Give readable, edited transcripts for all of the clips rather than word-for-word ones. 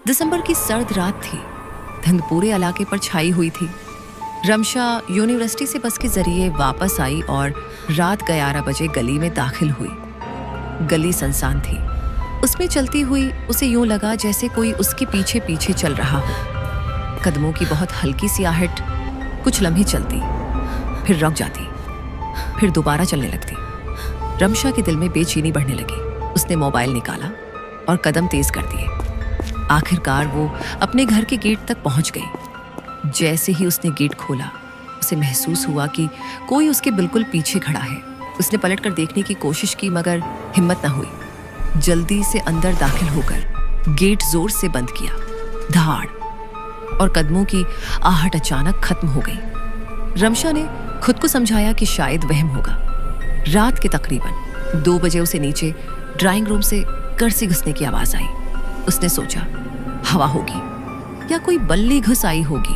दिसंबर की सर्द रात थी। धुंध पूरे इलाके पर छाई हुई थी। रमशा यूनिवर्सिटी से बस के जरिए वापस आई और रात 11 बजे गली में दाखिल हुई। गली सुनसान थी। उसमें चलती हुई उसे यूं लगा जैसे कोई उसके पीछे पीछे चल रहा हो। कदमों की बहुत हल्की सी आहट कुछ लम्हे चलती, फिर रुक जाती, फिर दोबारा चलने लगती। रमशा के दिल में बेचैनी बढ़ने लगी। उसने मोबाइल निकाला और कदम तेज कर दिए। आखिरकार वो अपने घर के गेट तक पहुंच गई। जैसे ही उसने गेट खोला, उसे महसूस हुआ कि कोई उसके बिल्कुल पीछे खड़ा है। उसने पलट कर देखने की कोशिश की मगर हिम्मत न हुई। जल्दी से अंदर दाखिल होकर गेट जोर से बंद किया। धाड़ और कदमों की आहट अचानक खत्म हो गई। रमशा ने खुद को समझाया कि शायद वहम होगा। रात के तकरीबन 2 बजे उसे नीचे ड्राइंग रूम से कर्सी घुसने की आवाज आई। उसने सोचा हवा होगी या कोई बल्ली घुस आई होगी,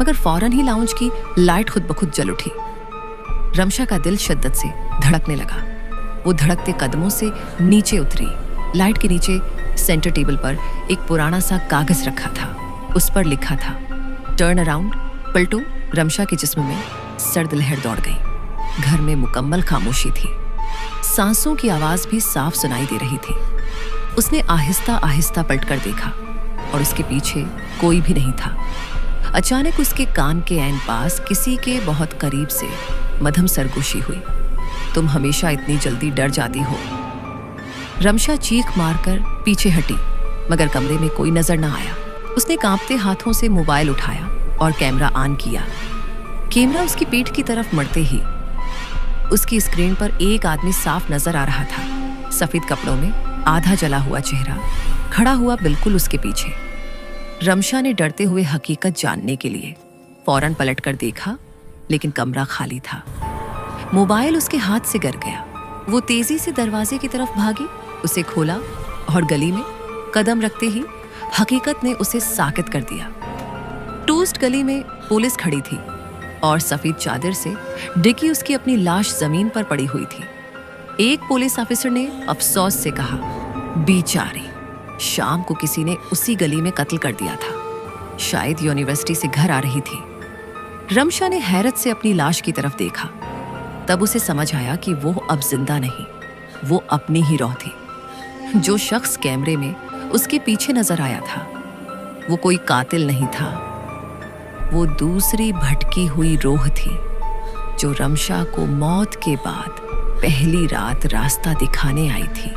मगर फौरन ही लाउंज की लाइट खुद ब खुद जल उठी। रमशा का दिल शिद्दत से धड़कने लगा। वो धड़कते कदमों से नीचे उतरी। लाइट के नीचे सेंटर टेबल पर एक पुराना सा कागज रखा था। उस पर लिखा था टर्न अराउंड, पलटो। रमशा के जिस्म में सर्द लहर दौड़ गई। घर में मुकम्मल खामोशी थी। सांसों की आवाज भी साफ सुनाई दे रही थी। उसने आहिस्ता आहिस्ता पलटकर देखा और उसके पीछे कोई भी नहीं था। अचानक उसके कान के ऐन पास किसी के बहुत करीब से मध्यम सरगोशी हुई। तुम हमेशा इतनी जल्दी डर जाती हो। रमशा चीख मारकर पीछे हटी, मगर कमरे में कोई नजर न आया। उसने कांपते हाथों से मोबाइल उठाया और कैमरा ऑन किया। कैमरा उसकी पीठ की तरफ मड़ते ही उसकी स्क्रीन पर एक आदमी साफ नजर आ रहा था। सफेद कपड़ों में आधा जला हुआ चेहरा खड़ा हुआ बिल्कुल उसके पीछे। रमशा ने डरते हुए हकीकत जानने के लिए फौरन पलटकर देखा, लेकिन कमरा खाली था। मोबाइल उसके हाथ से गिर गया। वो तेजी से दरवाजे की तरफ भागी, उसे खोला और गली में कदम रखते ही हकीकत ने उसे साकित कर दिया। टूस्ट गली में पुलिस खड़ी थी और सफेद चादर से ढकी उसकी अपनी लाश जमीन पर पड़ी हुई थी। एक पुलिस ऑफिसर ने अफसोस से कहा, बेचारी, शाम को किसी ने उसी गली में कत्ल कर दिया था। शायद यूनिवर्सिटी से घर आ रही थी। रमशा ने हैरत से अपनी लाश की तरफ देखा। तब उसे समझ आया कि वो अब जिंदा नहीं, वो अपनी ही रूह थी। जो शख्स कैमरे में उसके पीछे नजर आया था, वो कोई कातिल नहीं था। वो दूसरी भटकी हुई रूह थी जो रमशा को मौत के बाद पहली रात रास्ता दिखाने आई थी।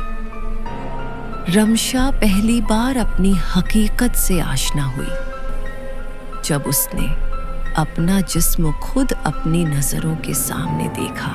रमशा पहली बार अपनी हकीकत से आशना हुई जब उसने अपना जिस्म खुद अपनी नजरों के सामने देखा।